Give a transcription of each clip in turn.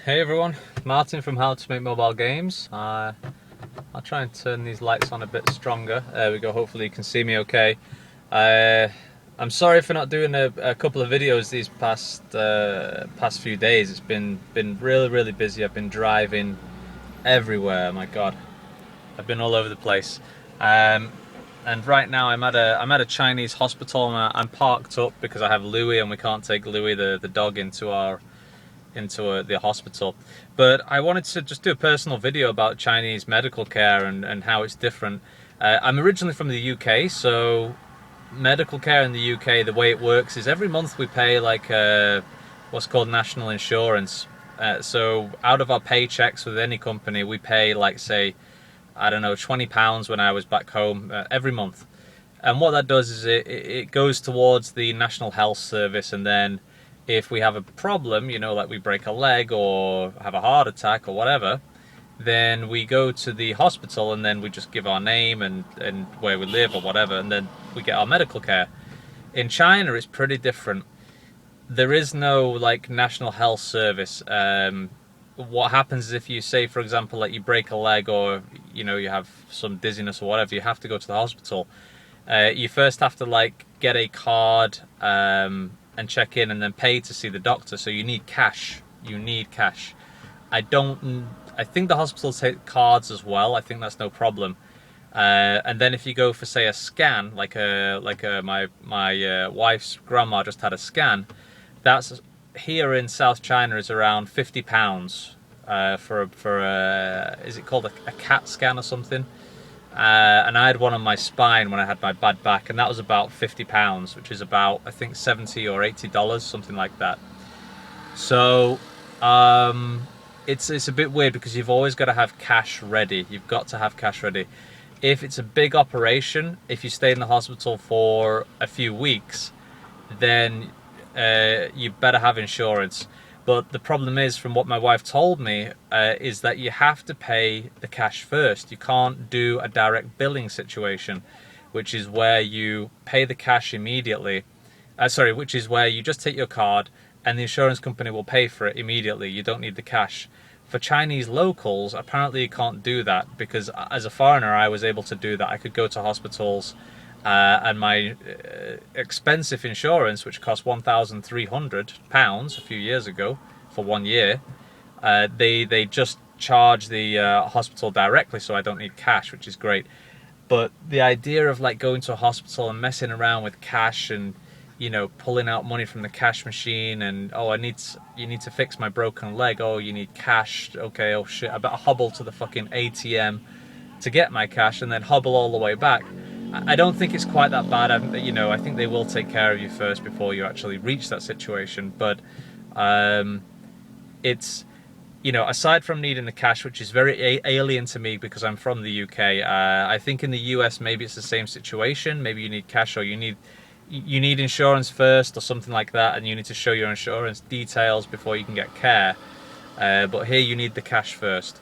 Hey everyone, Martin from How to Make Mobile Games. I'll try and turn these lights on a bit stronger. There we go, hopefully you can see me okay. Uh, I'm sorry for not doing a couple of videos these past few days. It's been really busy. I've been driving everywhere, my god. I've been all over the place. Um, and right now I'm at a Chinese hospital and I'm parked up because I have Louis and we can't take Louis the dog into the hospital. But I wanted to just do a personal video about Chinese medical care and how it's different. I'm originally from the UK, so medical care in the UK, the way it works is every month we pay like what's called national insurance. So out of our paychecks with any company, we pay like, say, I don't know, £20 when I was back home every month. And what that does is it goes towards the National Health Service, and then if we have a problem, you know, like we break a leg or have a heart attack or whatever, then we go to the hospital and then we just give our name and where we live or whatever, and then we get our medical care. In China, it's pretty different. There is no like National Health Service. What happens is if you say, for example, like you break a leg or you know you have some dizziness or whatever, you have to go to the hospital. You first have to like get a card and check in and then pay to see the doctor. So you need cash. You need cash. I think the hospitals take cards as well. I think that's no problem. And then if you go for say a scan, my wife's grandma just had a scan. That's here in South China is around £50 for a is it called a CAT scan or something? And I had one on my spine when I had my bad back, and that was about £50, which is about I think $70 or $80, something like that. So it's a bit weird because you've always got to have cash ready. You've got to have cash ready. If it's a big operation, if you stay in the hospital for a few weeks, then you better have insurance. But the problem is, from what my wife told me, is that you have to pay the cash first. You can't do a direct billing situation, which is where you pay the cash immediately. Which is where you just take your card and the insurance company will pay for it immediately. You don't need the cash. For Chinese locals, apparently you can't do that because as a foreigner, I was able to do that. I could go to hospitals and my expensive insurance, which cost £1,300 a few years ago for 1 year, they just charge the hospital directly, so I don't need cash, which is great. But the idea of like going to a hospital and messing around with cash and you know pulling out money from the cash machine and you need to fix my broken leg, oh you need cash, okay, oh shit, I better hobble to the fucking ATM to get my cash and then hobble all the way back. I don't think it's quite that bad. I think they will take care of you first before you actually reach that situation. But it's, aside from needing the cash, which is very alien to me because I'm from the UK. I think in the US maybe it's the same situation. Maybe you need cash or you need insurance first or something like that, and you need to show your insurance details before you can get care. But here you need the cash first.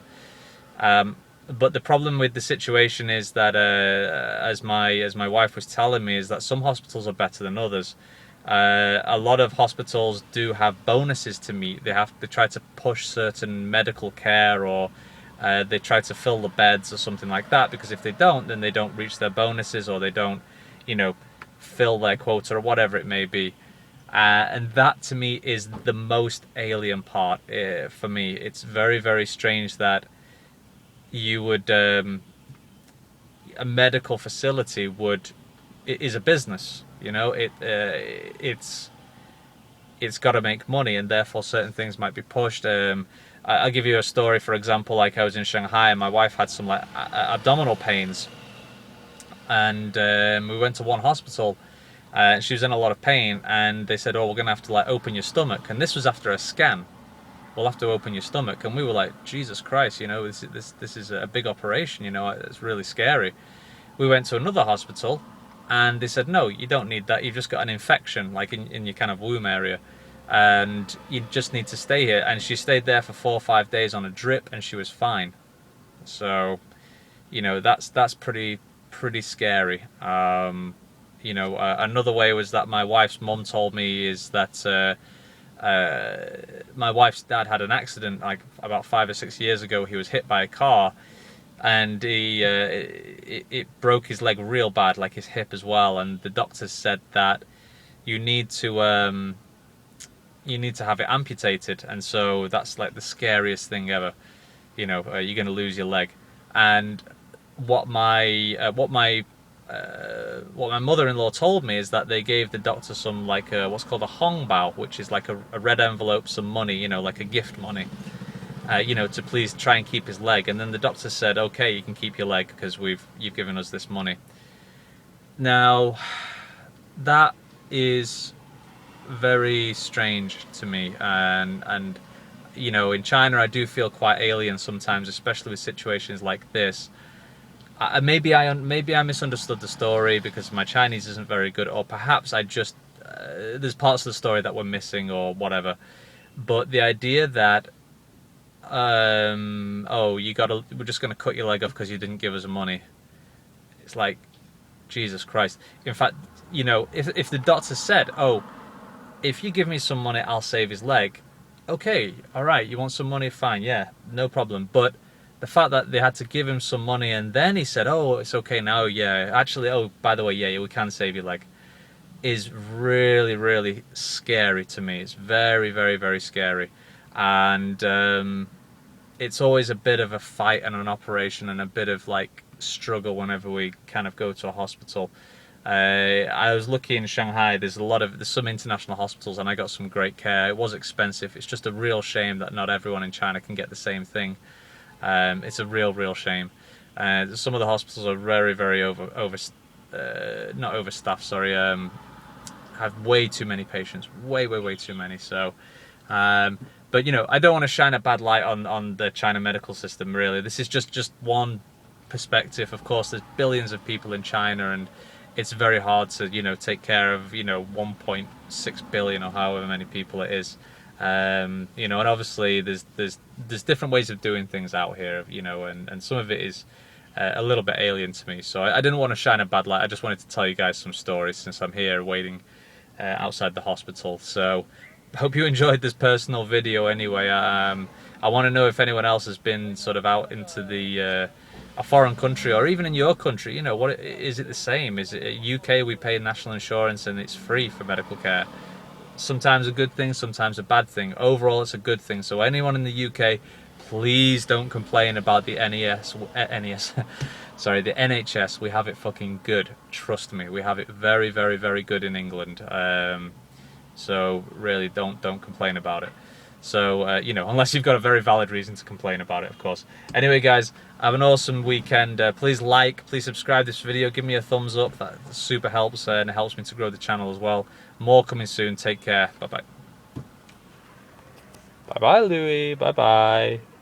But the problem with the situation is that, as my wife was telling me, is that some hospitals are better than others. A lot of hospitals do have bonuses to meet. They try to push certain medical care, or they try to fill the beds or something like that. Because if they don't, then they don't reach their bonuses, or they don't, fill their quota, or whatever it may be. And that to me is the most alien part for me. It's very strange that you would a medical facility is a business. It's got to make money, and therefore certain things might be pushed. I'll give you a story. For example, like I was in Shanghai and my wife had some like abdominal pains, and we went to one hospital. She was in a lot of pain, and they said, "Oh, we're gonna have to like open your stomach." And this was after a scan. We'll have to open your stomach. And we were like, Jesus Christ, this is a big operation, it's really scary. We went to another hospital and they said, no, you don't need that. You've just got an infection, like in your kind of womb area. And you just need to stay here. And she stayed there for 4 or 5 days on a drip and she was fine. So, that's pretty scary. Another way was that my wife's mum told me is that my wife's dad had an accident like about 5 or 6 years ago. He was hit by a car, and it broke his leg real bad, like his hip as well. And the doctors said that you need to have it amputated, and so that's like the scariest thing ever. You're going to lose your leg. And what my mother-in-law told me is that they gave the doctor some like what's called a hong bao, which is like a red envelope, some money, like a gift money, to please try and keep his leg. And then the doctor said, okay, you can keep your leg because you've given us this money. Now, that is very strange to me, and in China I do feel quite alien sometimes, especially with situations like this. Maybe I misunderstood the story because my Chinese isn't very good, or perhaps I just there's parts of the story that were missing or whatever. But the idea that we're just going to cut your leg off because you didn't give us the money, it's like, Jesus Christ. In fact, if the doctor said, oh, if you give me some money, I'll save his leg. Okay, all right, you want some money? Fine, yeah, no problem. But the fact that they had to give him some money and then he said, oh, it's okay now, yeah, actually, oh, by the way, yeah, we can save your leg, is really, really scary to me. It's very, very, very scary. And it's always a bit of a fight and an operation and a bit of like struggle whenever we kind of go to a hospital. I was lucky in Shanghai. There's some international hospitals, and I got some great care. It was expensive. It's just a real shame that not everyone in China can get the same thing. It's a real shame. Some of the hospitals are very, very not overstaffed. Sorry, have way too many patients. Way too many. So, but I don't want to shine a bad light on the China medical system. Really, this is just one perspective. Of course, there's billions of people in China, and it's very hard to take care of 1.6 billion or however many people it is. And obviously there's different ways of doing things out here, and some of it is a little bit alien to me. So I didn't want to shine a bad light. I just wanted to tell you guys some stories since I'm here waiting outside the hospital. So I hope you enjoyed this personal video anyway. I want to know if anyone else has been sort of out into the a foreign country, or even in your country. What is it the same? Is it UK we pay national insurance and it's free for medical care? Sometimes a good thing, sometimes a bad thing. Overall, it's a good thing. So anyone in the UK, please don't complain about the sorry, the NHS. We have it fucking good. Trust me, we have it very, very, very good in England. So really, don't complain about it. So, unless you've got a very valid reason to complain about it, of course. Anyway, guys, have an awesome weekend. Please please subscribe this video. Give me a thumbs up. That super helps, and it helps me to grow the channel as well. More coming soon. Take care. Bye-bye. Bye-bye, Louis. Bye-bye.